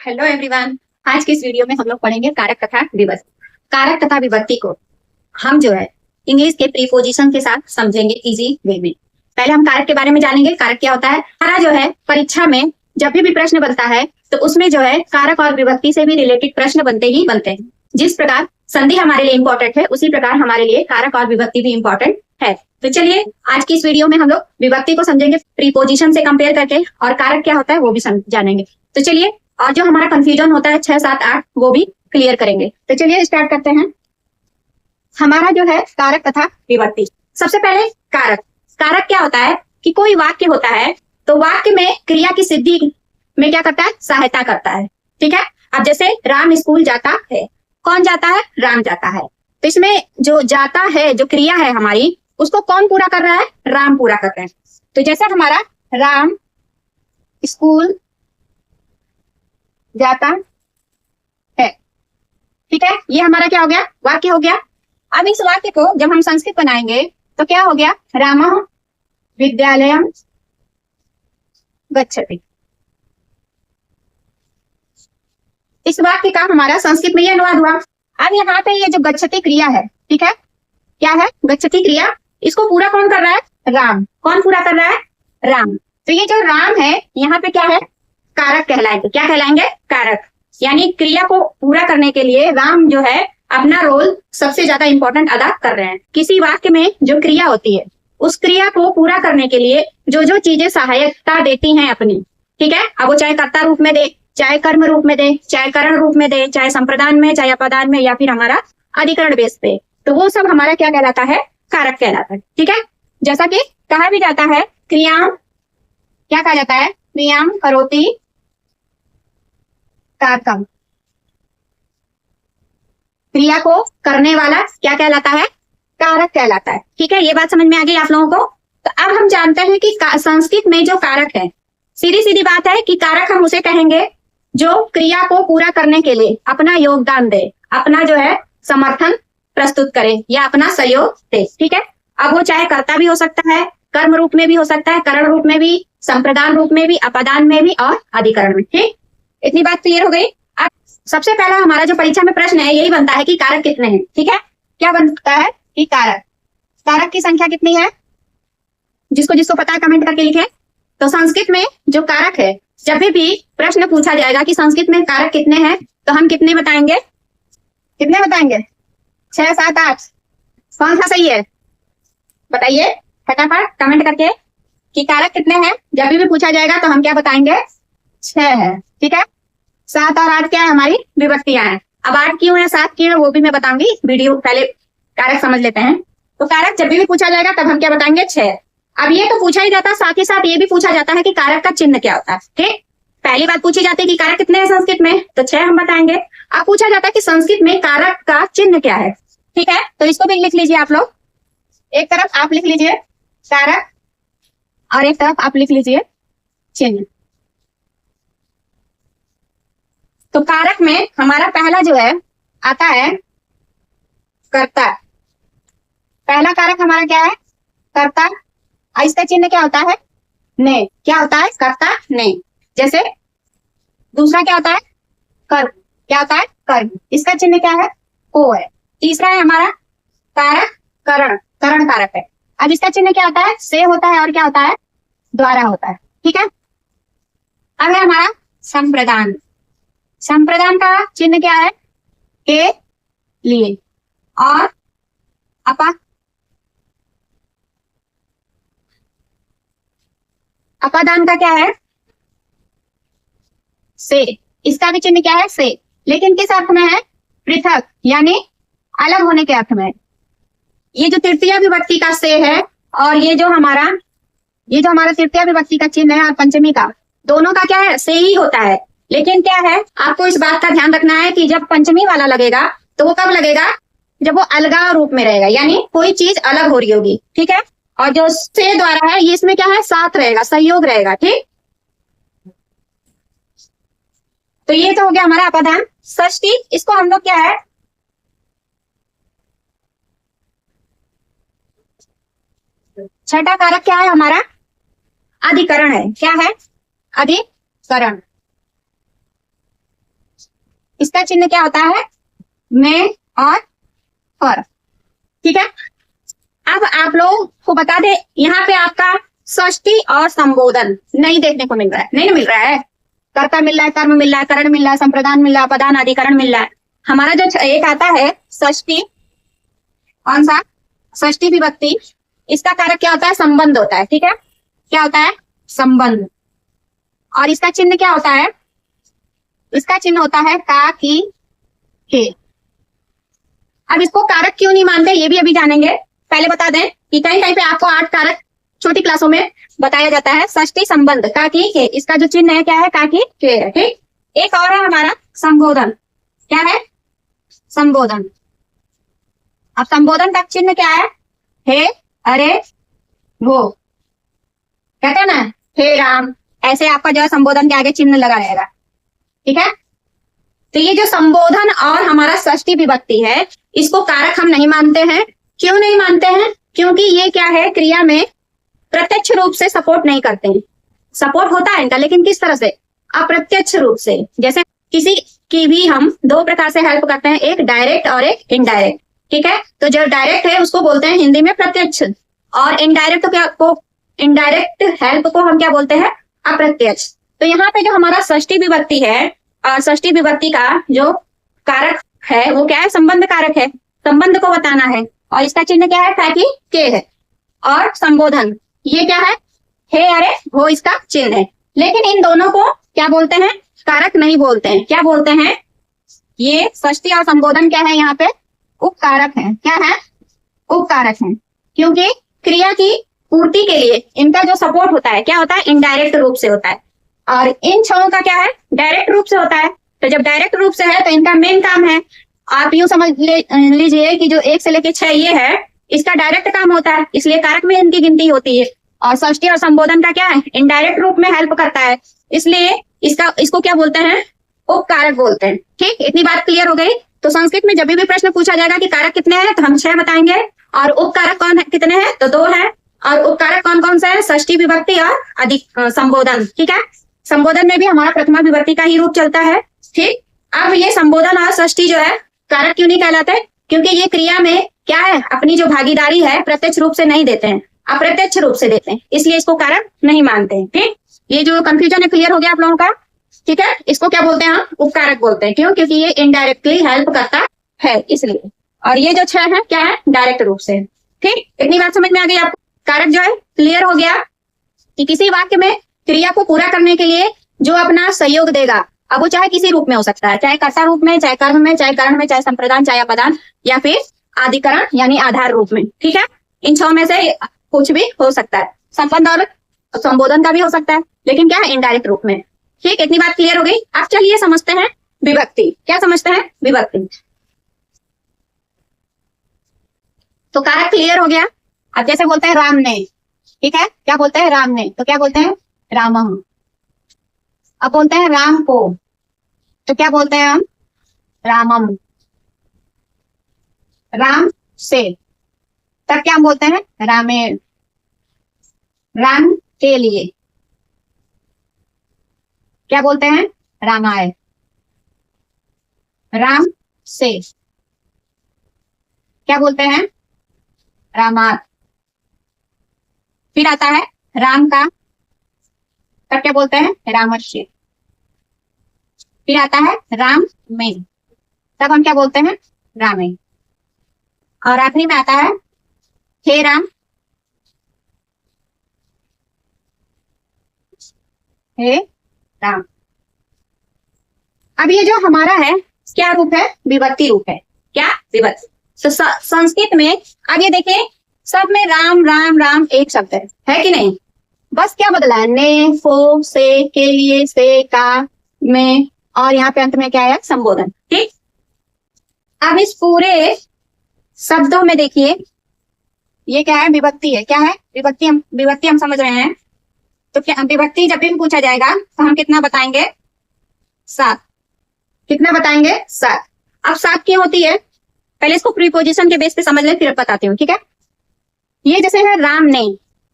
Hello everyone. आज की इस वीडियो में हम लोग पढ़ेंगे कारक तथा विभक्ति। कारक तथा विभक्ति को हम जो है इंग्लिश के प्रीपोजिशन के साथ समझेंगे इजी वे में। पहले हम कारक के बारे में जानेंगे। कारक क्या होता है? हमारा जो है परीक्षा में जब भी प्रश्न बनता है तो उसमें जो है कारक और विभक्ति से भी रिलेटेड प्रश्न बनते ही बनते हैं। जिस प्रकार संधि हमारे लिए इंपॉर्टेंट है उसी प्रकार हमारे लिए कारक और विभक्ति भी इंपॉर्टेंट है। तो चलिए आज की इस वीडियो में हम लोग विभक्ति को समझेंगे प्रीपोजिशन से कंपेयर करके, और कारक क्या होता है वो भी जानेंगे। तो चलिए, और जो हमारा कंफ्यूजन होता है 6, 7, 8 वो भी क्लियर करेंगे। तो चलिए स्टार्ट करते हैं। हमारा जो है कारक तथा विभक्ति। सबसे पहले कारक। कारक क्या होता है कि कोई वाक्य होता है तो वाक्य में क्रिया की सिद्धि में क्या करता है? सहायता करता है। ठीक है। अब जैसे राम स्कूल जाता है, कौन जाता है? राम जाता है। तो इसमें जो जाता है, जो क्रिया है हमारी, उसको कौन पूरा कर रहा है? राम पूरा कर रहे हैं। तो जैसे हमारा राम स्कूल जाता है, ठीक है, ये हमारा क्या हो गया? वाक्य हो गया। अब इस वाक्य को जब हम संस्कृत बनाएंगे तो क्या हो गया? रामः विद्यालयं गच्छति। इस वाक्य का हमारा संस्कृत में ये अनुवाद हुआ। अब यहाँ पे ये जो गच्छति क्रिया है, ठीक है, क्या है? गच्छति क्रिया। इसको पूरा कौन कर रहा है? राम। कौन पूरा कर रहा है? राम। तो ये जो राम है यहाँ पे क्या है? कारक कहलाएंगे। क्या कहलाएंगे? कारक। यानी क्रिया को पूरा करने के लिए राम जो है अपना रोल सबसे ज्यादा इंपॉर्टेंट अदा कर रहे हैं। किसी वाक्य में जो क्रिया होती है उस क्रिया को पूरा करने के लिए जो जो चीजें सहायता देती हैं अपनी, ठीक है, अब वो चाहे कर्ता रूप में दे, चाहे कर्म रूप में दे, चाहे करण रूप में दे, चाहे संप्रदान में, चाहे अपदान में, या फिर हमारा अधिकरण बेस पे, तो वो सब हमारा क्या कहलाता है? कारक कहलाता है। ठीक है। जैसा कि कहा भी जाता है क्रिया, क्या कहा जाता है? क्रियाम करोति कारकम। क्रिया को करने वाला क्या कहलाता है? कारक कहलाता है। ठीक है, ये बात समझ में आ गई आप लोगों को। तो अब हम जानते हैं कि संस्कृत में जो कारक है, सीधी सीधी बात है कि कारक हम उसे कहेंगे जो क्रिया को पूरा करने के लिए अपना योगदान दे, अपना जो है समर्थन प्रस्तुत करे या अपना सहयोग दे। ठीक है। अब वो चाहे कर्ता भी हो सकता है, कर्म रूप में भी हो सकता है, करण रूप में भी, संप्रदान रूप में भी, अपदान में भी और अधिकरण में। ठीक, इतनी बात क्लियर हो गई। अब सबसे पहला हमारा जो परीक्षा में प्रश्न है यही बनता है कि कारक कितने हैं। ठीक है, क्या बनता है कि कारक की संख्या कितनी है? जिसको जिसको पता है कमेंट करके लिखे। तो संस्कृत में जो कारक है, जब भी प्रश्न पूछा जाएगा कि संस्कृत में कारक कितने हैं, तो हम कितने बताएंगे? कितने बताएंगे? 6, 7, 8। कौन सा सही है बताइए फटाफट कमेंट करके कि कारक कितने हैं। जब भी पूछा जाएगा तो हम क्या बताएंगे? 6 है। ठीक है। 7 और 8 क्या है? हमारी विभक्तियां हैं। अब 8 क्यों है, 7 क्यों है, वो भी मैं बताऊंगी। वीडियो पहले कारक समझ लेते हैं। तो कारक जब भी पूछा जाएगा तब हम क्या बताएंगे? 6। अब ये तो पूछा ही जाता है, साथ ही साथ ये भी पूछा जाता है कि कारक का चिन्ह क्या होता है। ठीक, पहली बात पूछी जाती है कि कारक कितने हैं संस्कृत में, तो 6 हम बताएंगे। अब पूछा जाता है कि संस्कृत में कारक का चिन्ह क्या है। ठीक है, तो इसको भी लिख लीजिए आप लोग। एक तरफ आप लिख लीजिए कारक और एक तरफ आप लिख लीजिए चिन्ह। तो कारक में हमारा पहला जो है आता है कर्ता। पहला कारक हमारा क्या है? कर्ता। और इसका चिन्ह क्या होता है? ने। क्या होता है? कर्ता ने। जैसे दूसरा क्या होता है? कर्म। क्या होता है? कर्म। इसका चिन्ह क्या है? को है। तीसरा है हमारा कारक करण। करण कारक है। अब इसका चिन्ह क्या होता है? से होता है। और क्या होता है? द्वारा होता है। ठीक है। अब है हमारा संप्रदान। संप्रदान का चिन्ह क्या है? के लिए। और अपादान का क्या है? से। इसका भी चिन्ह क्या है? से। लेकिन किस अर्थ में है? पृथक, यानी अलग होने के अर्थ में। ये जो तृतीय विभक्ति का से है और ये जो हमारा तृतीय विभक्ति का चिन्ह है और पंचमी का, दोनों का क्या है? से ही होता है। लेकिन क्या है, आपको इस बात का ध्यान रखना है कि जब पंचमी वाला लगेगा तो वो कब लगेगा? जब वो अलगाव रूप में रहेगा, यानी कोई चीज अलग हो रही होगी। ठीक है। और जो से द्वारा है ये इसमें क्या है? साथ रहेगा, सहयोग रहेगा। ठीक, तो ये तो हो गया हमारा अपदान। षष्ठी, इसको हम लोग क्या है? छठा कारक क्या है हमारा? अधिकरण है। क्या है? अधिकरण। इसका चिन्ह क्या होता है? में और पर। ठीक है, अब आप लोग को बता दे, यहाँ पे आपका षष्ठी और संबोधन नहीं देखने को मिल रहा है, नहीं मिल रहा है। कर्ता मिल रहा है, कर्म मिल रहा है, करण मिल रहा है, संप्रदान मिल रहा है, अपदान अधिकरण मिल रहा है। हमारा जो एक आता है षष्ठी, कौन सा? षष्ठी विभक्ति, इसका कारक क्या होता है? संबंध होता है। ठीक है, क्या होता है? संबंध। और इसका चिन्ह क्या होता है? इसका चिन्ह होता है का, की, के। अब इसको कारक क्यों नहीं मानते ये भी अभी जानेंगे। पहले बता दें कि कहीं कहीं पे आपको 8 कारक छोटी क्लासों में बताया जाता है। षष्ठी संबंध, का, की, के, इसका जो चिन्ह है क्या है? का, की, के है। ठीक, एक और है हमारा संबोधन। क्या है? संबोधन। अब संबोधन का चिन्ह क्या है? हे, अरे, वो। कहते हैं ना, हे राम, ऐसे आपका जो है संबोधन के आगे चिन्ह लगा रहेगा। ठीक है, तो ये जो संबोधन और हमारा षष्ठी विभक्ति है, इसको कारक हम नहीं मानते हैं। क्यों नहीं मानते हैं? क्योंकि ये क्या है? क्रिया में प्रत्यक्ष रूप से सपोर्ट नहीं करते हैं। सपोर्ट होता है इनका, लेकिन किस तरह से? अप्रत्यक्ष रूप से। जैसे किसी की भी हम 2 प्रकार से हेल्प करते हैं, एक डायरेक्ट और एक इनडायरेक्ट। ठीक है, तो जो डायरेक्ट है उसको बोलते हैं हिंदी में प्रत्यक्ष, और इनडायरेक्ट को इनडायरेक्ट हेल्प को हम क्या बोलते हैं? अप्रत्यक्ष। तो यहाँ पे जो हमारा षष्ठी विभक्ति है, षष्ठी विभक्ति का जो कारक है वो क्या है? संबंध कारक है, संबंध को बताना है। और इसका चिन्ह क्या है? का, की, के है। और संबोधन ये क्या है? हे, अरे, वो इसका चिन्ह है। लेकिन इन दोनों को क्या बोलते हैं? कारक नहीं बोलते हैं। क्या बोलते हैं? ये षष्ठी और संबोधन क्या है? यहाँ पे उपकारक है। क्या है? उपकारक है। क्योंकि क्रिया की पूर्ति के लिए इनका जो सपोर्ट होता है क्या होता है? इनडायरेक्ट रूप से होता है। और इन 6 का क्या है? डायरेक्ट रूप से होता है। तो जब डायरेक्ट रूप से है तो इनका मेन काम है, आप यूं समझ लीजिए कि जो 1 से लेके 6 ये है, इसका डायरेक्ट काम होता है, इसलिए कारक में इनकी गिनती होती है। और षष्ठी और संबोधन का क्या है? इनडायरेक्ट रूप में हेल्प करता है, इसलिए इसको क्या बोलते हैं? उपकारक बोलते हैं। ठीक, इतनी बात क्लियर हो गई। तो संस्कृत में जब भी प्रश्न पूछा जाएगा कि कारक कितने हैं, तो हम 6 बताएंगे, और उपकारक कौन है, कितने हैं? तो 2 है। और उपकारक कौन कौन सा है? षष्ठी विभक्ति और अधिक संबोधन। ठीक है, संबोधन में भी हमारा प्रथमा विभक्ति का ही रूप चलता है। ठीक, अब ये संबोधन और षष्ठी जो है कारक क्यों नहीं कहलाते? क्योंकि ये क्रिया में क्या है? अपनी जो भागीदारी है प्रत्यक्ष रूप से नहीं देते हैं, अप्रत्यक्ष रूप से देते हैं, इसलिए इसको कारक नहीं मानते हैं। ठीक, ये जो कंफ्यूजन है क्लियर हो गया आप लोगों का? ठीक है, इसको क्या बोलते हैं? हम उपकारक बोलते हैं। क्यों? क्योंकि ये इनडायरेक्टली हेल्प करता है, इसलिए। और ये जो 6 है क्या है? डायरेक्ट रूप से। ठीक, इतनी बात समझ में आ गई आपको? कारक जो है क्लियर हो गया कि किसी वाक्य में क्रिया को पूरा करने के लिए जो अपना सहयोग देगा, अब वो चाहे किसी रूप में हो सकता है, चाहे कर्ता रूप में, चाहे कर्म में, चाहे करण में, चाहे संप्रदान, चाहे अपदान, या फिर अधिकरण यानी आधार रूप में। ठीक है, इन 6 में से कुछ भी हो सकता है। संबंध और संबोधन का भी हो सकता है, लेकिन क्या है? इनडायरेक्ट रूप में। ठीक, इतनी बात क्लियर हो गई। अब चलिए समझते हैं विभक्ति। क्या समझते हैं? विभक्ति। तो कारक क्लियर हो गया। अब जैसे बोलते हैं राम ने, ठीक है, क्या बोलते हैं? राम ने, तो क्या बोलते हैं? रामम। अब बोलते हैं राम को, तो क्या बोलते हैं हम? रामम। राम से, तब क्या बोलते हैं? रामेण। राम के लिए क्या बोलते हैं? रामाय। राम से क्या बोलते हैं? रामात। फिर आता है राम का, तब क्या बोलते हैं? रामस्य। फिर आता है राम में, तब हम क्या बोलते हैं? रामे। और आखिरी में आता है हे राम, हे राम। अब ये जो हमारा है क्या रूप है? विभक्ति रूप है। क्या? विभक्ति। तो संस्कृत में अब ये देखिए, सब में राम राम राम एक शब्द है कि नहीं? बस क्या बदला है? ने, फो, से, के लिए, से, का, में, और यहाँ पे अंत में क्या है? संबोधन। ठीक, अब इस पूरे शब्दों में देखिए ये क्या है? विभक्ति है। क्या है? विभक्ति हम समझ रहे हैं। तो क्या विभक्ति जब भी पूछा जाएगा तो हम कितना बताएंगे? 7। कितना बताएंगे? 7। अब 7 क्यों होती है? पहले इसको प्रीपोजिशन के बेस पे समझ ले, फिर बताती हूँ। ठीक है, ये जैसे है राम ने,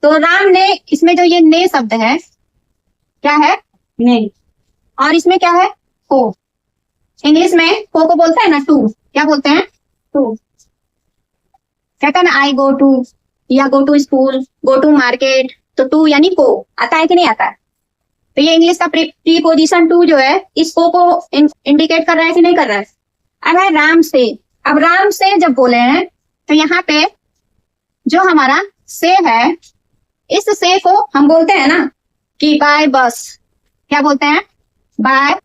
तो राम ने, इसमें जो ये ने शब्द है क्या है? ने। और इसमें क्या है? को। इंग्लिश में को बोलते हैं ना टू, क्या बोलते हैं? टू। कहता है ना आई गो टू, या go to school, go to market, तो टू यानी को आता है कि नहीं आता है? तो ये इंग्लिश का प्रीपोजिशन टू जो है इस को इंडिकेट कर रहा है कि नहीं कर रहा है? अब है राम से। अब राम से जब बोले हैं तो यहाँ पे जो हमारा से है, इस से को हम बोलते हैं ना कि बाय बस, क्या बोलते हैं? बाय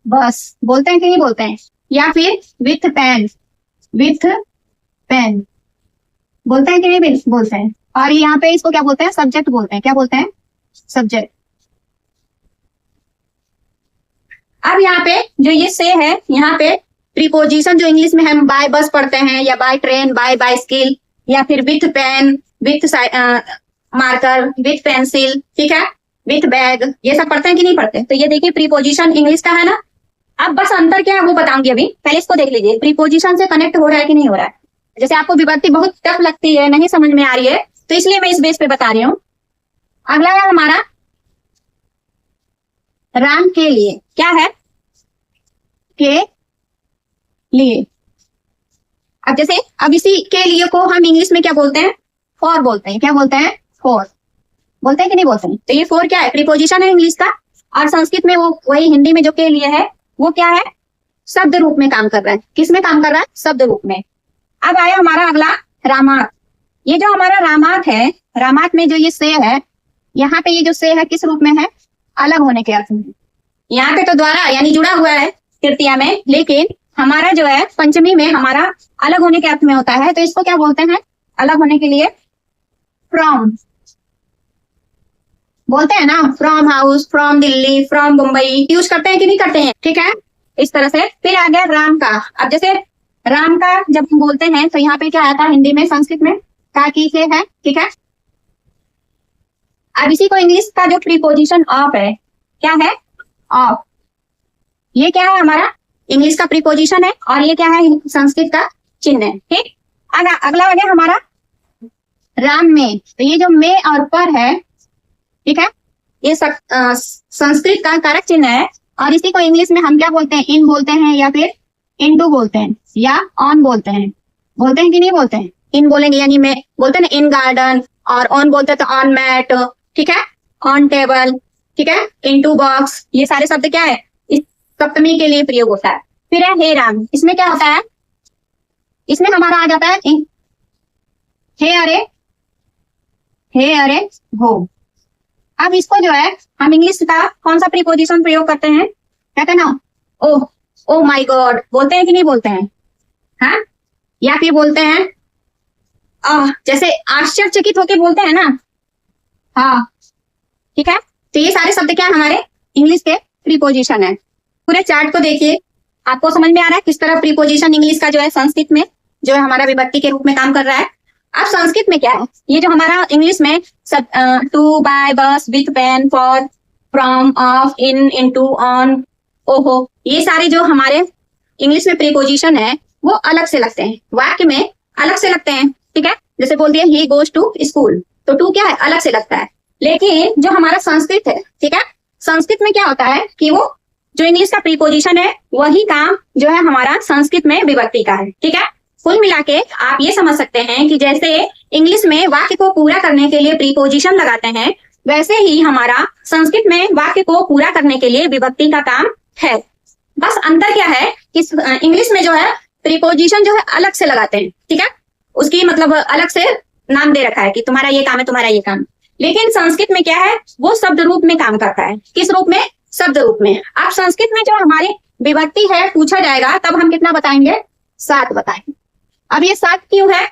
बस बोलते हैं कि नहीं बोलते हैं? या फिर विथ पेन, विथ पेन बोलते हैं कि नहीं बोलते हैं? और यहाँ पे इसको क्या बोलते हैं? सब्जेक्ट बोलते हैं। क्या बोलते हैं? सब्जेक्ट। अब यहाँ पे जो ये से है, यहाँ पे प्रीपोजिशन जो इंग्लिश में हम बाय बस पढ़ते हैं, या बाय ट्रेन, बाय बाइसिकल, या फिर with pen, with marker, with pencil, ठीक है, विथ बैग, ये सब पढ़ते हैं कि नहीं पढ़ते? तो ये देखिए प्रीपोजिशन इंग्लिश का है ना। अब बस अंतर क्या है वो बताऊंगी अभी, पहले इसको देख लीजिए प्रीपोजिशन से कनेक्ट हो रहा है कि नहीं हो रहा है। जैसे आपको विभक्ति बहुत टफ लगती है, नहीं समझ में आ रही है, तो इसलिए मैं इस बेस पे बता रही हूँ। अगला है हमारा राम के लिए, क्या है? के लिए। अब जैसे अब इसी के लिए को हम इंग्लिश में क्या बोलते हैं? फॉर बोलते हैं। क्या बोलते हैं? फॉर बोलते हैं कि नहीं बोलते हैं? तो ये फॉर क्या है? प्रीपोजिशन है इंग्लिश का, और संस्कृत में वो वही हिंदी में जो के लिए है वो क्या है? शब्द रूप में काम कर रहा है। किस में काम कर रहा है? शब्द रूप में। अब आया हमारा अगला रामार्थ। ये जो हमारा रामार्थ है, रामार्थ में जो ये से है, यहाँ पे ये जो से है किस रूप में है? अलग होने के अर्थ में। यहाँ पे तो द्वारा यानी जुड़ा हुआ है तृतीया में, लेकिन हमारा जो है पंचमी में हमारा अलग होने के अर्थ में होता है। तो इसको क्या बोलते हैं? अलग होने के लिए फ्रॉम बोलते हैं ना। From house, from Delhi, from Mumbai use करते हैं कि नहीं करते हैं? ठीक है, इस तरह से। फिर आ गया राम का। अब जैसे राम का जब हम बोलते हैं तो यहाँ पे क्या आता है हिंदी में, संस्कृत में? का की से है, ठीक है। अब इसी को इंग्लिश का जो प्रीपोजिशन ऑफ है, क्या है? ऑफ। ये क्या है? हमारा इंग्लिश का प्रीपोजिशन है, और ये क्या है? संस्कृत का चिन्ह है, ठीक। अगला आ गया हमारा राम में। तो ये जो में और पर है, ठीक है, ये संस्कृत का कारक चिन्ह है, और इसी को इंग्लिश में हम क्या बोलते हैं? इन बोलते हैं, या फिर इनटू बोलते हैं, या ऑन बोलते हैं। बोलते हैं कि नहीं बोलते हैं? इन बोलेंगे यानी में बोलते हैं ना, इन गार्डन, और ऑन बोलते हैं तो ऑन मैट, ठीक है, ऑन टेबल, ठीक है, इनटू बॉक्स। ये सारे शब्द क्या है? इस सप्तमी के लिए प्रयोग होता है। फिर है हे राम। इसमें क्या होता है? इसमें हमारा आ जाता है हे अरे हो। अब इसको जो है हम इंग्लिश का कौन सा प्रीपोजिशन प्रयोग करते हैं? कहते हैं ना ओह, ओ माय गॉड बोलते हैं कि नहीं बोलते हैं? हाँ, या फिर बोलते हैं जैसे आश्चर्यचकित होके बोलते हैं ना, हाँ, ठीक है। तो ये सारे शब्द क्या हमारे इंग्लिश के प्रीपोजिशन है। पूरे चार्ट को देखिए, आपको समझ में आ रहा है किस तरह प्रीपोजिशन इंग्लिश का जो है संस्कृत में जो है हमारा विभक्ति के रूप में काम कर रहा है। अब संस्कृत में क्या है? ये जो हमारा इंग्लिश में सब to, by, bus, with, pen, for, from, of, in, into, on, ओहो, ये सारे जो हमारे इंग्लिश में प्रीपोजिशन है वो अलग से लगते हैं, वाक्य में अलग से लगते हैं, ठीक है। जैसे बोल दिया ही गोज टू स्कूल, तो टू क्या है? अलग से लगता है। लेकिन जो हमारा संस्कृत है, ठीक है, संस्कृत में क्या होता है कि वो जो इंग्लिश का प्रीपोजिशन है वही काम जो है हमारा संस्कृत में विभक्ति का है, ठीक है। कुल मिला के आप ये समझ सकते हैं कि जैसे इंग्लिश में वाक्य को पूरा करने के लिए प्रीपोजिशन लगाते हैं, वैसे ही हमारा संस्कृत में वाक्य को पूरा करने के लिए विभक्ति का काम है। बस अंतर क्या है कि इंग्लिश में जो है प्रीपोजिशन जो है अलग से लगाते हैं, ठीक है, उसकी मतलब अलग से नाम दे रखा है कि तुम्हारा ये काम है, तुम्हारा ये काम। लेकिन संस्कृत में क्या है? वो शब्द रूप में काम करता है। किस रूप में? शब्द रूप में। अब संस्कृत में जो हमारी विभक्ति है पूछा जाएगा तब हम कितना बताएंगे? 7 बताएंगे। अब ये 7 क्यों है?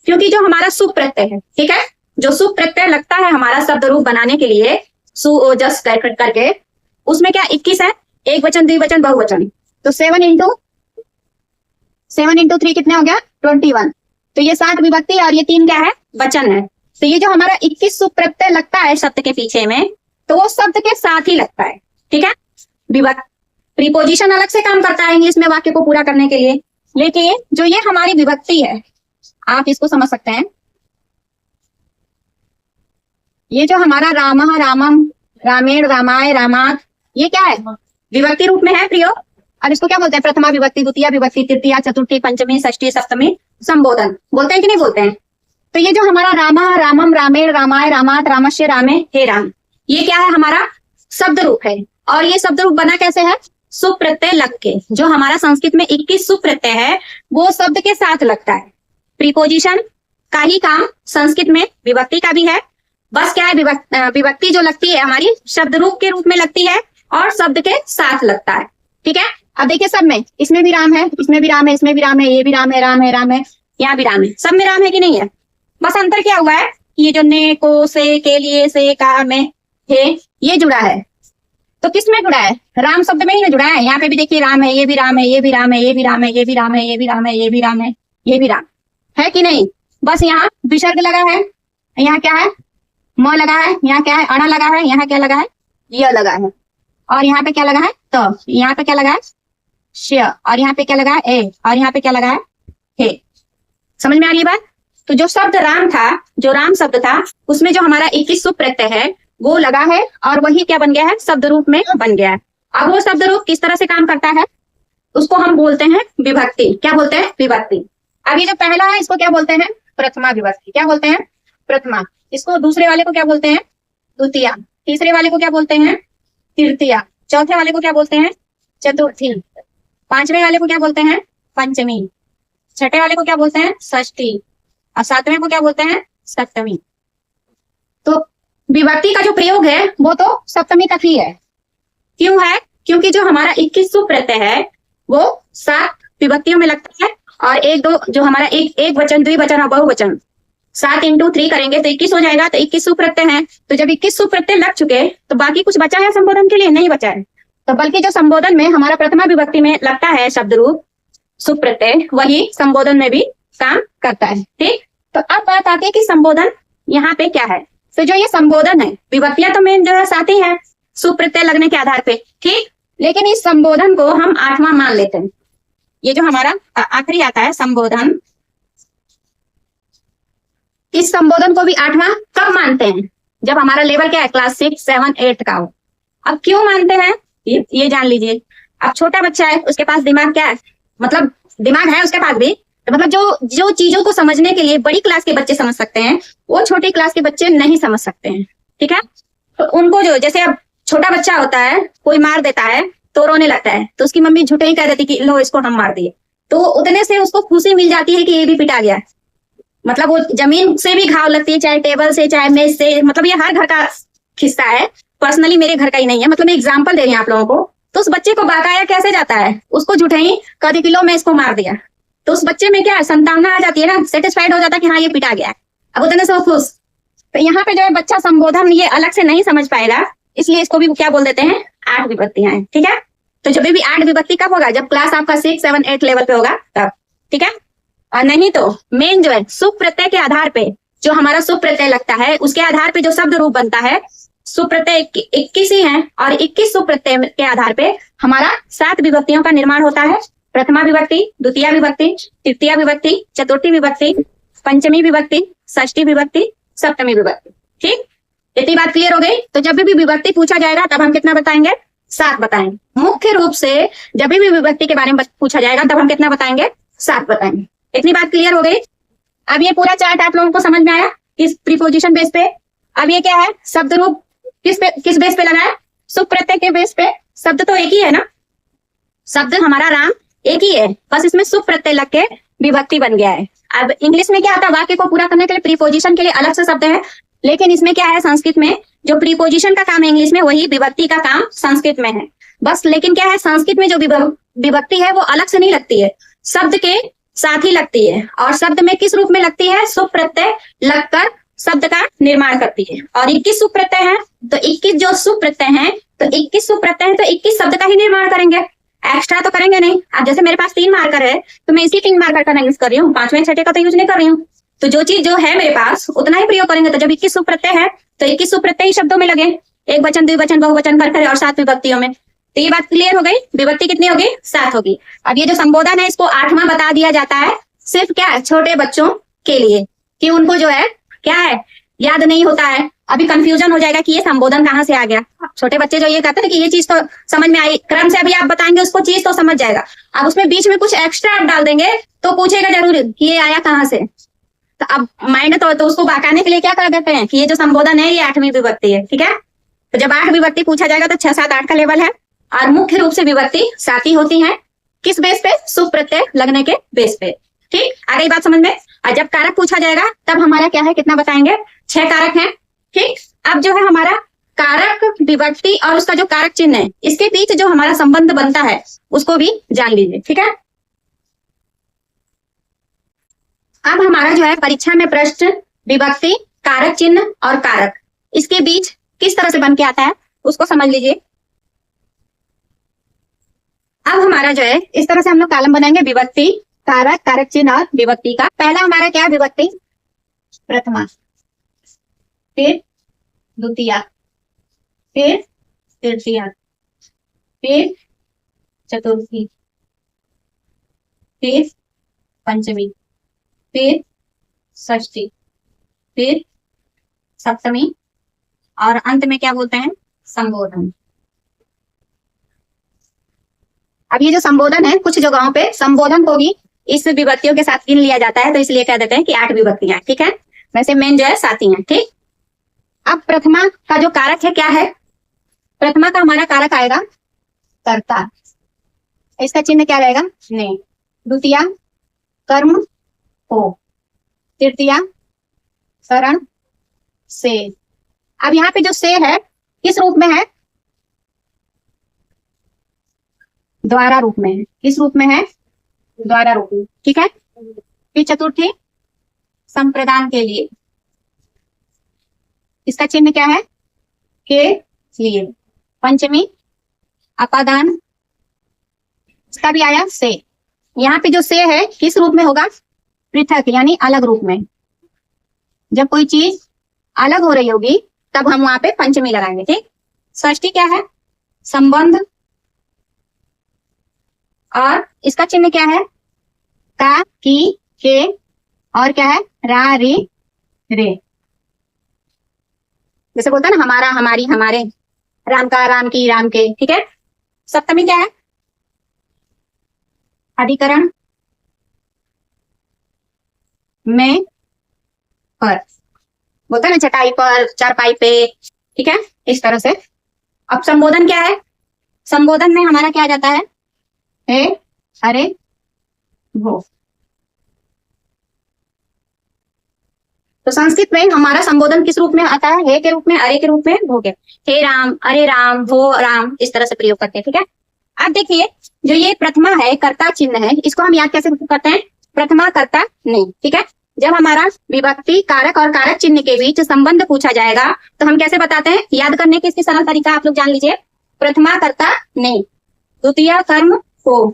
क्योंकि जो हमारा सुप प्रत्यय है, ठीक है, जो सुप प्रत्यय लगता है हमारा शब्द रूप बनाने के लिए सु जस्ट करके, उसमें क्या 21 है, एक वचन, द्विवचन, बहुवचन। तो 7 इंटू 3 कितने हो गया? 21। तो ये 7 विभक्ति और ये 3 क्या है? वचन है। तो ये जो हमारा 21 सुप प्रत्यय लगता है शब्द के पीछे में, तो वो शब्द के साथ ही लगता है, ठीक है। विभक्ति प्रीपोजिशन अलग से काम करता है इंग्लिश में वाक्य को पूरा करने के लिए, लेकिन जो ये हमारी विभक्ति है, आप इसको समझ सकते हैं, ये जो हमारा रामः, रामम, रामेण, रामाय, रामात, ये क्या है? विभक्ति रूप में है प्रयोग, अब इसको क्या बोलते हैं? प्रथमा विभक्ति, द्वितीय विभक्ति, तृतीया, चतुर्थी, पंचमी, षष्ठी, सप्तमी, संबोधन। बोलते हैं कि नहीं बोलते हैं? तो ये जो हमारा रामा, रामम, रामेण, रामाय, रामात, रामस्य, रामे, हे राम, ये क्या है? हमारा शब्द रूप है। और ये शब्द रूप बना कैसे है? सुप प्रत्यय लग के। जो हमारा संस्कृत में 21 सुप प्रत्यय है वो शब्द के साथ लगता है। प्रीपोजिशन का ही काम संस्कृत में विभक्ति का भी है। बस क्या है, विभक्ति जो लगती है हमारी शब्द रूप के रूप में लगती है और शब्द के साथ लगता है। ठीक है, अब देखिए सब में, इसमें भी राम है, इसमें भी राम है, इसमें भी राम है, ये भी राम है, राम है, राम है, यहाँ भी राम है, सब में राम है कि नहीं है? बस अंतर क्या हुआ है, ये जो ने, को, से, के लिए, से, का, में, हे, ये जुड़ा है। तो किस में जुड़ा है? राम शब्द में ही ना जुड़ा है। यहाँ पे भी देखिए राम है, ये भी राम है, ये भी राम है, ये भी राम है, ये भी राम है, ये भी राम है, ये भी राम है, ये भी राम है कि नहीं? बस यहाँ विसर्ग लगा है, यहाँ क्या है? म लगा है, यहाँ क्या है? अणा लगा है, यहाँ क्या लगा है? य लगा है, और यहाँ पे क्या लगा है? त, यहाँ पे क्या लगा है? श, और यहाँ पे क्या लगा है? ए, और यहाँ पे क्या लगा है? हे। समझ में आ रही है बात? तो जो शब्द राम था, जो राम शब्द था, उसमें जो हमारा 21 सुप प्रत्यय है वो लगा है और वही क्या बन गया है? शब्द रूप में बन गया है। अब वो शब्द रूप किस तरह से काम करता है उसको हम बोलते हैं विभक्ति। क्या बोलते हैं? विभक्ति। अब ये जो पहला है इसको क्या बोलते हैं? प्रथमा विभक्ति। क्या बोलते हैं? प्रथमा। इसको दूसरे वाले को क्या बोलते हैं? द्वितीया। तीसरे वाले को क्या बोलते हैं? तृतीया। चौथे वाले को क्या बोलते हैं? चतुर्थी। पांचवें वाले को क्या बोलते हैं? पंचमी। छठे वाले को क्या बोलते हैं? षष्ठी। और सातवें को क्या बोलते हैं? सप्तमी। तो विभक्ति का जो प्रयोग है वो तो सप्तमी तक ही है। क्यों है? क्योंकि जो हमारा 21 सुप प्रत्यय है वो 7 विभक्तियों में लगता है और एक दो जो हमारा एक वचन, द्विवचन और बहुवचन 7 × 3 करेंगे तो 21 हो जाएगा। तो 21 सुप प्रत्यय है। तो जब 21 सुप प्रत्यय लग चुके तो बाकी कुछ बचा है संबोधन के लिए? नहीं बचा है। तो बल्कि जो संबोधन में हमारा प्रथमा विभक्ति में लगता है शब्द रूप सुप प्रत्यय, वही संबोधन में भी काम करता है। ठीक, तो अब बात आती है कि संबोधन यहाँ पे क्या है। तो जो ये संबोधन है, विभक्तियां तो मेन जो है 7 ही है सुप प्रत्यय लगने के आधार पे। ठीक, लेकिन इस संबोधन को हम 8वां मान लेते हैं। ये जो हमारा आखिरी आता है संबोधन, इस संबोधन को भी 8वां कब मानते हैं? जब हमारा लेवल क्या है? क्लास 6, 7, 8 का हो। अब क्यों मानते हैं ये जान लीजिए। अब छोटा बच्चा है, उसके पास दिमाग क्या है? मतलब दिमाग है उसके पास भी, तो मतलब जो चीजों को समझने के लिए बड़ी क्लास के बच्चे समझ सकते हैं वो छोटी क्लास के बच्चे नहीं समझ सकते हैं। ठीक है, तो उनको जो, जैसे अब छोटा बच्चा होता है, कोई मार देता है तो रोने लगता है, तो उसकी मम्मी झूठे ही कह देती कि लो इसको हम मार दिए, तो उतने से उसको खुशी मिल जाती है कि ये भी पिटा गया। मतलब वो जमीन से भी घाव लगती है, चाहे टेबल से, चाहे मेज से, मतलब ये हर घर का किस्सा है। पर्सनली मेरे घर का ही नहीं है, मतलब मैं एग्जाम्पल दे रही हूँ आप लोगों को। तो उस बच्चे को बाकाया कैसे जाता है? उसको झूठे ही कह दी कि लो मैं इसको मार दिया, तो उस बच्चे में क्या है? संतावना आ जाती है ना, सेटिस्फाइड हो जाता है कि हाँ ये पिटा गया। अब उतने से वो खुश। तो यहाँ पे जो है बच्चा संबोधन ये अलग से नहीं समझ पाएगा, इसलिए इसको भी क्या बोल देते हैं? 8 विभक्तियां हैं। ठीक है, तो जब भी 8 विभक्ति कब होगा? जब क्लास आपका 6, 7, 8 लेवल पे होगा तब। ठीक है, और नहीं तो मेन जो है सुप प्रत्यय के आधार पे जो हमारा सुप प्रत्यय लगता है उसके आधार पे जो शब्द रूप बनता है, सुप प्रत्यय 21 ही है और 21 सुप प्रत्यय के आधार पे हमारा 7 विभक्तियों का निर्माण होता है। प्रथमा विभक्ति, द्वितीय विभक्ति, तृतीय विभक्ति, चतुर्थी विभक्ति, पंचमी विभक्ति, षष्ठी विभक्ति, सप्तमी विभक्ति। ठीक, इतनी बात क्लियर हो गई। तो जब भी विभक्ति पूछा जाएगा तब हम कितना बताएंगे? 7 बताएंगे। मुख्य रूप से जब भी विभक्ति के बारे में पूछा जाएगा तब हम कितना बताएंगे? 7 बताएंगे। इतनी बात क्लियर हो गई। अब ये पूरा चार्ट आप लोगों को समझ में आया इस प्रीपोजिशन बेस पे। अब ये क्या है? शब्द रूप किस बेस पे लगा है? सुप प्रत्यय के बेस पे। शब्द तो एक ही है ना, शब्द हमारा राम एक ही है, बस इसमें सुप प्रत्यय लग के विभक्ति बन गया है। अब इंग्लिश में क्या होता है? वाक्य को पूरा करने के लिए प्रीपोजिशन के लिए अलग से शब्द है, लेकिन इसमें क्या है? संस्कृत में जो प्रीपोजिशन का काम है इंग्लिश में, वही विभक्ति का काम संस्कृत में है बस। लेकिन क्या है? संस्कृत में जो विभक्ति है वो अलग से नहीं लगती है, शब्द के साथ ही लगती है। और शब्द में किस रूप में लगती है? सुप प्रत्यय लगकर शब्द का निर्माण करती है। और 21 सुप प्रत्यय है, तो 21 जो सुप प्रत्यय है, तो 21 सुप प्रत्यय है तो 21 शब्द का ही निर्माण करेंगे, एक्स्ट्रा तो करेंगे नहीं। अब जैसे मेरे पास 3 मार्कर है तो मैं इसी 3 मार्कर का यूज कर रही हूँ, 5वें 6ठे का तो यूज नहीं कर रही हूँ। तो जो चीज जो है मेरे पास उतना ही प्रयोग करेंगे। तो जब 21 सुप प्रत्यय है तो 21 सुप प्रत्यय ही शब्दों में लगे, एक वचन, द्विवचन, बहुवचन कर और 7 विभक्तियों में। तो ये बात क्लियर हो गई। विभक्ति कितनी होगी? 7 होगी। अब ये जो संबोधन है इसको 8वां बता दिया जाता है, सिर्फ क्या है? छोटे बच्चों के लिए, कि उनको जो है क्या है? याद नहीं होता है, अभी कंफ्यूजन हो जाएगा कि ये संबोधन कहाँ से आ गया। छोटे बच्चे जो ये कहते हैं कि ये चीज तो समझ में आई, क्रम से अभी आप बताएंगे उसको चीज तो समझ जाएगा। अब उसमें बीच में कुछ एक्स्ट्रा आप डाल देंगे तो पूछेगा जरूर कि ये आया कहाँ से। तो अब माइंड तो उसको बहकाने के लिए क्या कर देते हैं कि ये जो संबोधन है ये 8वीं विभक्ति है, ठीक है। तो जब 8 विभक्ति पूछा जाएगा तो 6, 7, 8 का लेवल है, और मुख्य रूप से विभक्ति 7 ही होती है। किस बेस पे? सुप प्रत्यय लगने के बेस पे, ठीक। आ गई बात समझ में। और जब कारक पूछा जाएगा तब हमारा क्या है, कितना बताएंगे? 6 कारक हैं, ठीक। अब जो है हमारा कारक विभक्ति और उसका जो कारक चिन्ह है, इसके बीच जो हमारा संबंध बनता है उसको भी जान लीजिए, ठीक है। अब हमारा जो है परीक्षा में प्रश्न विभक्ति, कारक चिन्ह और कारक, इसके बीच किस तरह से बन के आता है उसको समझ लीजिए। अब हमारा जो है इस तरह से हम लोग कॉलम बनाएंगे, विभक्ति, कारक, कारक चिन्ह और विभक्ति का। पहला हमारा क्या है? विभक्ति, प्रथमा, फिर द्वितीया, फिर तृतीया, फिर चतुर्थी, फिर पंचमी, फिर षष्ठी, फिर सप्तमी, और अंत में क्या बोलते हैं? संबोधन। अब ये जो संबोधन है, कुछ जगहों पे संबोधन को भी इस विभक्तियों के साथ गिन लिया जाता है, तो इसलिए कह देते हैं कि 8 विभक्तियां, ठीक है। वैसे मेन जो है 7 ही है, ठीक। अब प्रथमा का जो कारक है क्या है? प्रथमा का हमारा कारक आएगा कर्ता, इसका चिन्ह क्या रहेगा? ने। द्वितीया कर्म को, तृतीया करण से। अब यहाँ पे जो से है किस रूप में है? द्वारा रूप में है। किस रूप में है? द्वारा रूप में, ठीक है। फिर चतुर्थी संप्रदान के लिए, इसका चिन्ह क्या है? के लिए। पंचमी अपादान, इसका भी आया से। यहाँ पे जो से है किस रूप में होगा? पृथक, यानी अलग रूप में। जब कोई चीज अलग हो रही होगी तब हम वहां पे पंचमी लगाएंगे, ठीक। षष्ठी क्या है? संबंध, और इसका चिन्ह क्या है? का, की, के, और क्या है? रा, री, रे। जैसे बोलता है ना, हमारा, हमारी, हमारे, राम का, राम की, राम के, ठीक है। सप्तमी क्या है? अधिकरण में, पर, बोलता है ना, चटाई पर, चारपाई पे, ठीक है, इस तरह से। अब संबोधन क्या है? संबोधन में हमारा क्या आ जाता है? हे, अरे, वो। तो संस्कृत में हमारा संबोधन किस रूप में आता है? हे के रूप में, अरे के रूप में, वो के। हे राम, अरे राम, वो राम, इस तरह से प्रयोग करते हैं, ठीक है। अब देखिए, जो ये प्रथमा है, कर्ता चिन्ह है, इसको हम याद कैसे करते हैं? प्रथमा कर्ता नहीं, ठीक है। जब हमारा विभक्ति, कारक और कारक चिन्ह के बीच संबंध पूछा जाएगा तो हम कैसे बताते हैं? याद करने के इसके सरल तरीका आप लोग जान लीजिए। प्रथमा कर्ता नहीं, द्वितीय कर्म को,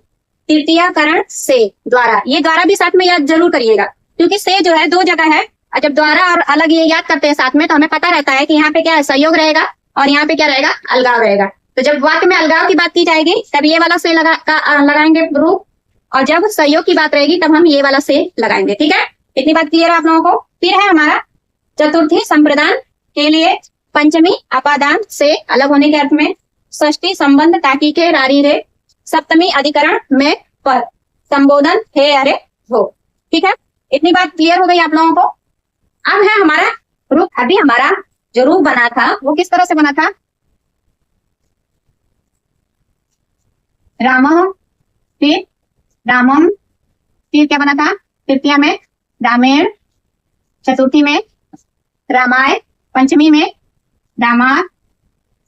तृतीय करण से, द्वारा। ये द्वारा भी साथ में याद जरूर करिएगा, क्योंकि से जो है 2 जगह है, और जब द्वारा और अलग ये याद करते हैं साथ में तो हमें पता रहता है कि यहाँ पे क्या है? सहयोग रहेगा, और यहाँ पे क्या रहेगा? अलगाव रहेगा। तो जब वाक्य में अलगाव की बात की जाएगी तब ये वाला से लगाएंगे रूप, और जब सहयोग की बात रहेगी तब हम ये वाला से लगाएंगे, ठीक है। इतनी बात क्लियर है आप लोगों को? फिर है हमारा चतुर्थी संप्रदान के लिए, पंचमी अपादान से, अलग होने के अर्थ में, षष्ठी संबंध, ताकि के, रारी रे, सप्तमी अधिकरण में, पर, संबोधन हे, अरे, वो, ठीक है। इतनी बात क्लियर हो गई आप लोगों को? अब है हमारा रूप। अभी हमारा जो रूप बना था वो किस तरह से बना था? रामः, फिर रामम, फिर क्या बना था? तृतीया में रामेण, चतुर्थी में रामाय, पंचमी में रामा,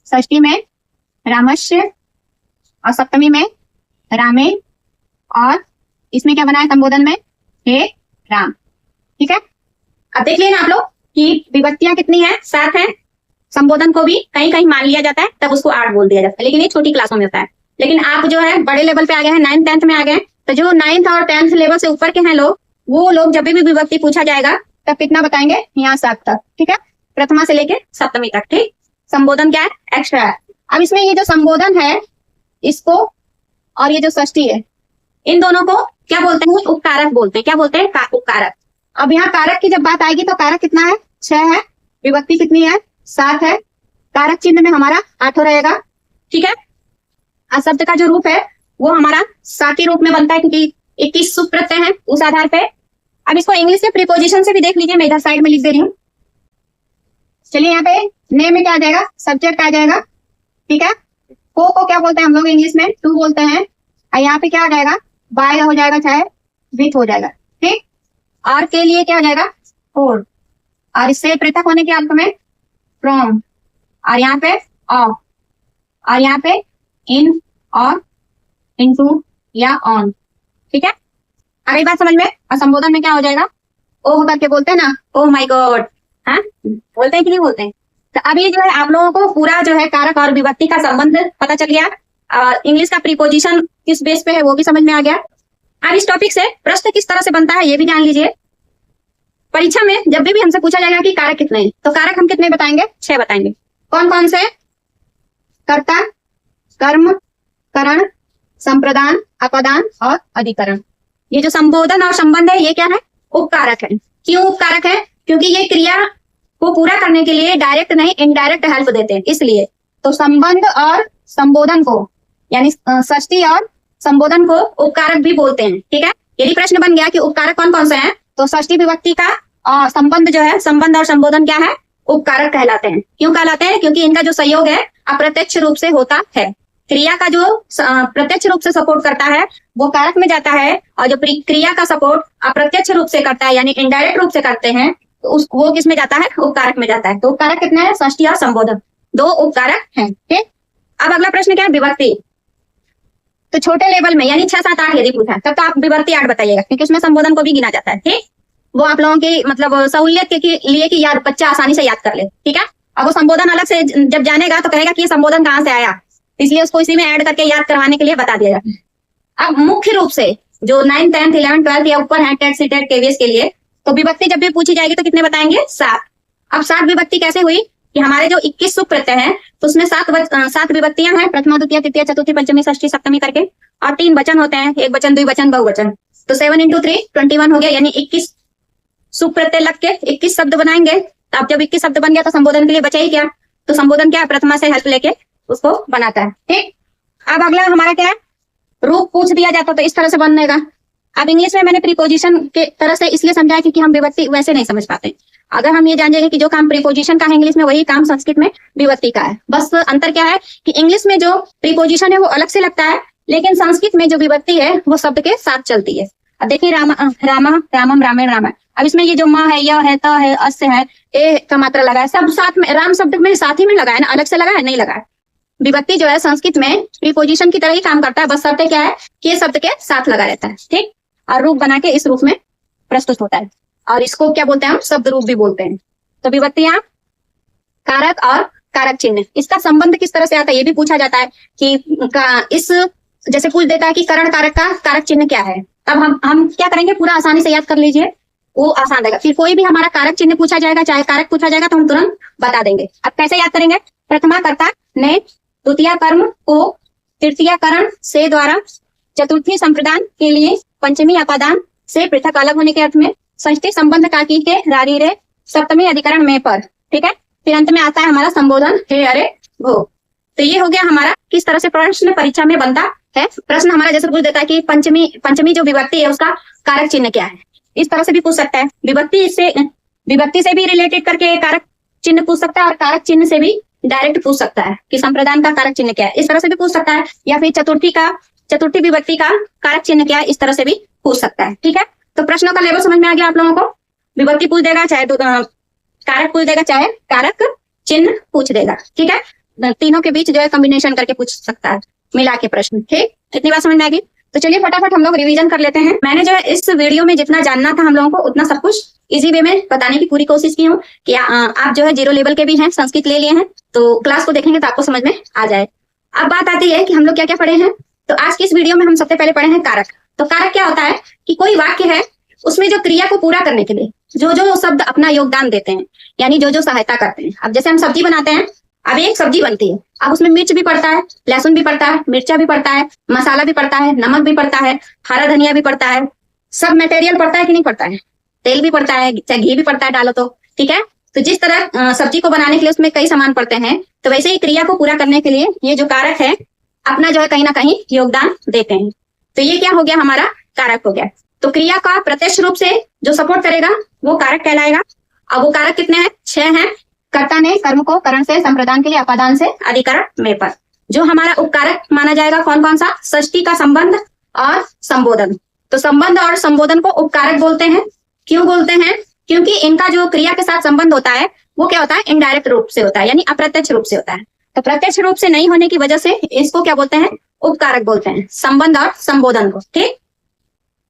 षष्ठी में रामस्य, और सप्तमी में रामे, और इसमें क्या बना है संबोधन में? हे राम, ठीक है। अब देख लेना आप लोग कि विभक्तियां कितनी है? 7 है। संबोधन को भी कहीं कहीं मान लिया जाता है, तब उसको 8 बोल दिया जाता है, लेकिन ये छोटी क्लासों में होता है। लेकिन आप जो है बड़े लेवल पे आ गए हैं, 9th 10th में आ गए, तो जो 9th और 10th लेवल से ऊपर के हैं लोग, वो लोग जब भी विभक्ति पूछा जाएगा तब कितना बताएंगे? यहाँ 7 तक, ठीक है। प्रथमा से लेके सप्तमी तक, ठीक। संबोधन क्या है? एक्स्ट्रा है। अब इसमें ये जो संबोधन है, इसको, और ये जो षष्ठी है, इन दोनों को क्या बोलते हैं? उपकारक बोलते हैं। क्या बोलते हैं? उपकारक। अब यहाँ कारक की जब बात आएगी तो कारक कितना है? 6 है। विभक्ति कितनी है? 7 है। कारक चिन्ह में हमारा 8 रहेगा, ठीक है। शब्द का जो रूप है वो हमारा साती रूप में बनता है क्योंकि 21 सुप प्रत्यय हैं उस आधार पे। अब इसको इंग्लिश के प्रीपोजिशन से भी देख लीजिए, मैं इधर साइड में लिख दे रही हूँ। चलिए यहाँ पे नेम में क्या आ जाएगा? सब्जेक्ट आ जाएगा, ठीक है। को क्या बोलते हैं हम लोग इंग्लिश में? टू बोलते हैं। और यहाँ पे क्या आ जाएगा? बाय हो जाएगा, चाहे विथ हो जाएगा, ठीक। और के लिए क्या हो जाएगा? फॉर। और इससे पृथक होने के अर्थ में फ्रॉम। और यहाँ पे ऑफ। और यहाँ पे इन और इनटू या ऑन, ठीक है। अगली बात समझ में। और संबोधन में क्या हो जाएगा? ओह करके बोलते हैं ना, ओह माय गॉड, हाँ बोलते हैं कि नहीं बोलते हैं? तो अभी जो है आप लोगों को पूरा जो है कारक और विभक्ति का संबंध पता चल गया और इंग्लिश का प्रीपोजिशन किस बेस पे है वो भी समझ में आ गया। अब इस टॉपिक से प्रश्न किस तरह से बनता है ये भी जान लीजिए। परीक्षा में जब भी हमसे पूछा जाएगा कि कारक कितने हैं, तो कारक हम कितने बताएंगे? 6 बताएंगे। कौन कौन से? कर्ता, कर्म, करण, संप्रदान, अपदान और अधिकरण। ये जो संबोधन और संबंध है ये क्या है? उपकारक है। क्यों उपकारक है? क्योंकि ये क्रिया को पूरा करने के लिए डायरेक्ट नहीं इनडायरेक्ट हेल्प देते हैं, इसलिए। तो संबंध और संबोधन को यानी षष्ठी और संबोधन को उपकारक भी बोलते हैं, ठीक है। यदि प्रश्न बन गया कि उपकारक कौन कौन से हैं, तो षष्ठी विभक्ति का और संबंध जो है, संबंध और संबोधन क्या है? उपकारक कहलाते हैं। क्यों कहलाते हैं? क्योंकि इनका जो सहयोग है अप्रत्यक्ष रूप से होता है। क्रिया का जो प्रत्यक्ष रूप से सपोर्ट करता है वो कारक में जाता है, और जो क्रिया का सपोर्ट अप्रत्यक्ष रूप से करता है यानी इनडायरेक्ट रूप से करते हैं तो वो किस में जाता है? उपकारक में जाता है। तो उपकारक कितने हैं? षष्ठी और संबोधन, 2 उपकारक हैं, ठीक। अब अगला प्रश्न क्या है? विभक्ति। तो छोटे लेवल में यानी 6, 7, 8 यदि पूछा तब तो आप विभक्ति 8 बताइएगा क्योंकि उसमें संबोधन को भी गिना जाता है, ठीक। वो आप लोगों की मतलब सहूलियत के लिए कि याद बच्चा आसानी से याद कर ले, ठीक है। अब वो संबोधन अलग से जब जानेगा तो कहेगा कि ये संबोधन कहाँ से आया, इसलिए उसको इसी में ऐड करके याद करवाने के लिए बता दिया जाता है। अब मुख्य रूप से जो 9th 10th 11th 12th या ऊपर है टेट सीटेट केवीएस के लिए, तो विभक्ति जब भी पूछी जाएगी तो कितने बताएंगे? 7। अब 7 विभक्ति कैसे हुई कि हमारे जो 21 सुप प्रत्यय हैं तो उसमें 7 विभक्तियां हैं, प्रथमा, द्वितीय, तृतीय, चतुर्थी, पंचमी, षष्ठी, सप्तमी करके, और 3 वचन होते हैं, एक वचन, द्विवचन, बहुवचन। तो 7 × 3 21 हो गया, यानी 21 सुप प्रत्यय लग के 21 शब्द बनाएंगे। अब जब 21 शब्द बन गया तो संबोधन के लिए बचा ही क्या? तो संबोधन क्या है? प्रथमा से हेल्प लेके उसको बनाता है, ठीक। अब अगला हमारा क्या है? रूप पूछ दिया जाता तो इस तरह से बनेगा। अब इंग्लिश में मैंने प्रीपोजिशन के तरह से इसलिए समझाया क्योंकि हम विभक्ति वैसे नहीं समझ पाते। अगर हम ये जान जाएंगे कि जो काम प्रीपोजिशन का है इंग्लिश में वही काम संस्कृत में विभक्ति का है। बस अंतर क्या है कि इंग्लिश में जो प्रीपोजिशन है वो अलग से लगता है, लेकिन संस्कृत में जो विभक्ति है वो शब्द के साथ चलती है। अब देखिए रामा, रामम, रामेण, रामायण। अब इसमें ये जो माँ है, य है, त है, अस्य है, ए का मात्रा लगा है, सब साथ में, राम शब्द में साथ ही में लगा है ना, अलग से लगा है? नहीं लगा है। विभक्ति जो है संस्कृत में प्रीपोजिशन की तरह ही काम करता है, बस शब्द क्या है कि ये शब्द के साथ लगा रहता है, ठीक। और रूप बना के इस रूप में प्रस्तुत होता है, और इसको क्या बोलते हैं? हम शब्द रूप भी बोलते हैं। तो विभक्तियां, कारक और कारक चिन्ह, इसका संबंध किस तरह से आता है ये भी पूछा जाता है कि इस जैसे पूछ देता है कि करण कारक का कारक चिन्ह क्या है। तब हम क्या करेंगे? पूरा आसानी से याद कर लीजिए, वो आसान रहेगा। फिर कोई भी हमारा कारक चिन्ह पूछा जाएगा, चाहे कारक पूछा जाएगा तो हम तुरंत बता देंगे। अब कैसे याद करेंगे? प्रथमा कर्ता ने, द्वितीय कर्म को, तृतीय करण से द्वारा, चतुर्थी संप्रदान के लिए, पंचमी अपादान से पृथक अलग होने के अर्थ में, षष्ठी संबंध काकी के रारी रे, सप्तमी अधिकरण में पर, ठीक है। फिर अंत में आता है हमारा संबोधन हे अरे भो। तो ये हो गया हमारा किस तरह से प्रश्न परीक्षा में बनता है। प्रश्न हमारा जैसे पूछ देता है कि पंचमी जो विभक्ति है उसका कारक चिन्ह क्या है, इस तरह से भी पूछ सकता है। विभक्ति से भी रिलेटेड करके कारक चिन्ह पूछ सकता है, और कारक चिन्ह से भी डायरेक्ट पूछ सकता है कि संप्रदान का कारक चिन्ह क्या है, इस तरह से भी पूछ सकता है। या फिर चतुर्थी विभक्ति का कारक चिन्ह क्या है, इस तरह से भी पूछ सकता है, ठीक है। तो प्रश्नों का लेवल समझ में आ गया आप लोगों को। विभक्ति पूछ देगा, चाहे कारक पूछ देगा, चाहे कारक चिन्ह पूछ देगा, ठीक है। तीनों के बीच जो है कॉम्बिनेशन करके पूछ सकता है, मिला के प्रश्न, ठीक। इतनी बात समझ में आ गई। तो चलिए फटाफट हम लोग रिवीजन कर लेते हैं। मैंने जो है इस वीडियो में जितना जानना था हम लोगों को उतना सब कुछ इजी वे में बताने की पूरी कोशिश की हूँ कि आप जो है 0 लेवल के भी हैं, संस्कृत ले लिए हैं, तो क्लास को देखेंगे तो आपको समझ में आ जाए। अब बात आती है कि हम लोग क्या क्या पढ़े हैं। तो आज की इस वीडियो में हम सबसे पहले पढ़े हैं कारक। तो कारक क्या होता है कि कोई वाक्य है उसमें जो क्रिया को पूरा करने के लिए जो शब्द अपना योगदान देते हैं, यानी जो सहायता करते हैं। अब जैसे हम सब्जी बनाते हैं, अब एक सब्जी बनती है, अब उसमें मिर्च भी पड़ता है, लहसुन भी पड़ता है, मिर्चा भी पड़ता है, मसाला भी पड़ता है, नमक भी पड़ता है, हरा धनिया भी पड़ता है, सब मटेरियल पड़ता है कि नहीं पड़ता है, तेल भी पड़ता है, चाहे घी भी पड़ता है डालो तो, ठीक है। तो जिस तरह सब्जी को बनाने के लिए उसमें कई सामान पड़ते हैं, तो वैसे ही क्रिया को पूरा करने के लिए ये जो कारक है अपना जो है कहीं ना कहीं योगदान देते हैं। तो ये क्या हो गया, हमारा कारक हो गया। तो क्रिया का प्रत्यक्ष रूप से जो सपोर्ट करेगा वो कारक कहलाएगा। अब वो कारक कितने हैं, 6 हैं। कर्ता ने कर्म को करण से, संप्रदान के लिए, अपादान से, अधिकरण में पर। जो हमारा उपकारक माना जाएगा कौन कौन सा, षष्ठी का संबंध और संबोधन। तो संबंध और संबोधन को उपकारक बोलते हैं। क्यों बोलते हैं, क्योंकि इनका जो क्रिया के साथ संबंध होता है वो क्या होता है, इनडायरेक्ट रूप से होता है, यानी अप्रत्यक्ष रूप से होता है। तो प्रत्यक्ष रूप से नहीं होने की वजह से इसको क्या बोलते हैं, उपकारक बोलते हैं, संबंध और संबोधन को। ठीक,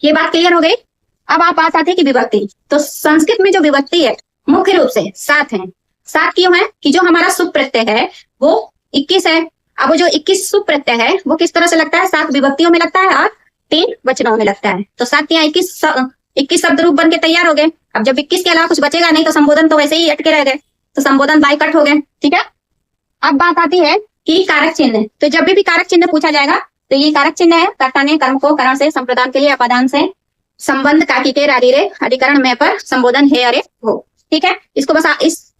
ये बात क्लियर हो गई। अब आप बात आती है कि विभक्ति। तो संस्कृत में जो विभक्ति है मुख्य रूप से 7 है। 7 क्यों है कि जो हमारा सुप प्रत्यय है वो 21 है। अब वो जो 21 सुप प्रत्यय है वो किस तरह से लगता है, 7 विभक्तियों में लगता है और 3 वचनों में लगता है। तो 7 या 21 शब्द रूप बन के तैयार हो गए। अब जब 21 के अलावा कुछ बचेगा नहीं तो संबोधन तो वैसे ही अटके रह गए, तो संबोधन बाय कट हो गए। ठीक है, अब बात आती है कि कारक चिन्ह। तो जब भी कारक चिन्ह पूछा जाएगा तो ये कारक चिन्ह है, कर्ता ने कर्म को करण से, संप्रदान के लिए, अपादान से, संबंध काकी रारीरे, अधिकरण में पर, संबोधन हे अरे हो। ठीक है, इसको बस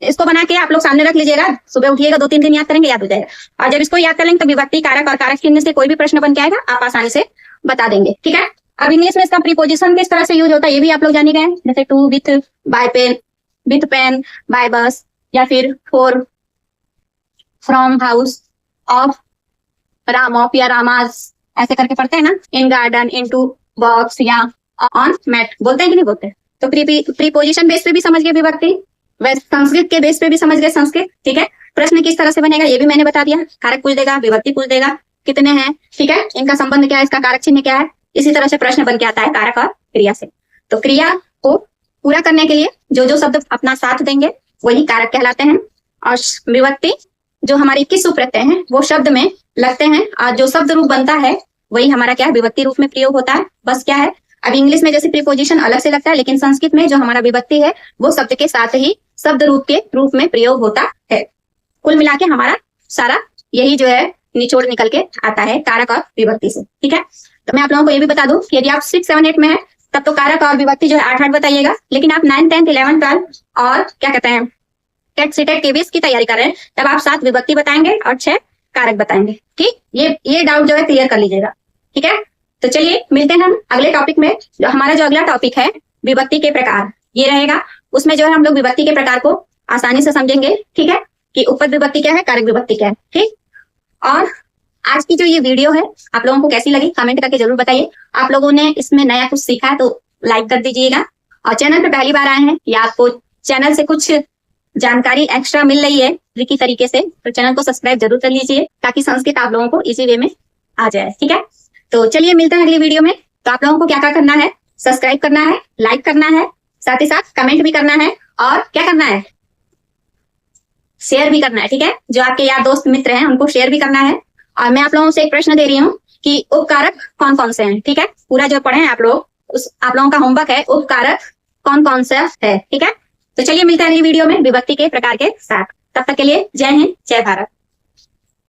इसको बना के आप लोग सामने रख लीजिएगा, सुबह उठिएगा 2-3 दिन याद करेंगे, याद हो जाएगा। और जब इसको याद कर लेंगे तो विभक्ति, कारक और कारक चिन्ह से कोई भी प्रश्न बन के आएगा आप आसानी से बता देंगे। ठीक है, अब इंग्लिश में इसका प्रीपोजिशन किस तरह से यूज होता है ये भी आप लोग जान ही गए, जैसे to with, by pen, with pen, by bus, या फिर for, from, house, of, Ram of या रामाज, ऐसे करके पढ़ते हैं ना। इन गार्डन, इनटू, बॉक्स या ऑन मैट, बोलते हैं कि नहीं बोलते। तो प्रीपोजिशन बेस पे भी समझ गए विभक्ति, वैसे संस्कृत के बेस पे भी समझ गए संस्कृत। ठीक है, प्रश्न किस तरह से बनेगा ये भी मैंने बता दिया। कारक पूछ देगा, विभक्ति पूछ देगा, कितने हैं, ठीक है, इनका संबंध क्या है, इसका कारक चिन्ह क्या है। इसी तरह से प्रश्न बन के आता है कारक और क्रिया से। तो क्रिया को पूरा करने के लिए जो जो शब्द अपना साथ देंगे वही कारक कहलाते हैं। और विभक्ति जो हमारे 21 सुप्रत्यय हैं वो शब्द में लगते हैं, और जो शब्द रूप बनता है वही हमारा क्या है, विभक्ति रूप में प्रयोग होता है। बस क्या है, अब इंग्लिश में जैसे प्रीपोजिशन अलग से लगता है, लेकिन संस्कृत में जो हमारा विभक्ति है वो शब्द के साथ ही शब्द रूप के रूप में प्रयोग होता है। कुल मिला के हमारा सारा यही जो है निचोड़ निकल के आता है कारक और विभक्ति से। ठीक है, तो मैं आप लोगों को ये भी बता दूं कि यदि आप 6, 7, 8 में है तब तो कारक और विभक्ति जो है 8-8 बताइएगा, लेकिन आप 9, 10, 11, 12 और क्या कहते हैं टेट, सीटेट, केबीएस की तैयारी कर रहे हैं तब आप 7 विभक्ति बताएंगे और 6 कारक बताएंगे। ठीक, ये डाउट जो है क्लियर कर लीजिएगा। ठीक है, तो चलिए मिलते हैं हम अगले टॉपिक में। जो हमारा जो अगला टॉपिक है विभक्ति के प्रकार ये रहेगा, उसमें जो है हम लोग विभक्ति के प्रकार को आसानी से समझेंगे। ठीक है, कि उपपद विभक्ति क्या है, कारक विभक्ति क्या है। ठीक, और आज की जो ये वीडियो है आप लोगों को कैसी लगी कमेंट करके जरूर बताइए। आप लोगों ने इसमें नया कुछ सीखा है तो लाइक कर दीजिएगा, और चैनल पे पहली बार आए हैं या आपको चैनल से कुछ जानकारी एक्स्ट्रा मिल रही है ट्रिकी तरीके से तो चैनल को सब्सक्राइब जरूर कर लीजिए ताकि संस्कृत आप लोगों को इजी वे में आ जाए। ठीक है, तो चलिए मिलते हैं अगली वीडियो में। तो आप लोगों को क्या क्या करना है, सब्सक्राइब करना है, लाइक करना है, साथ ही साथ कमेंट भी करना है, और क्या करना है, शेयर भी करना है। ठीक है, जो आपके यार दोस्त मित्र हैं उनको शेयर भी करना है। और मैं आप लोगों से एक प्रश्न दे रही हूँ कि उपकारक कौन कौन से हैं। ठीक है, पूरा जो पढ़े हैं आप लोग आप लोगों का होमवर्क है उपकारक कौन कौन सा है। ठीक है, तो चलिए मिलते हैं अगली वीडियो में विभक्ति के प्रकार के साथ। तब तक के लिए जय हिंद, जय भारत।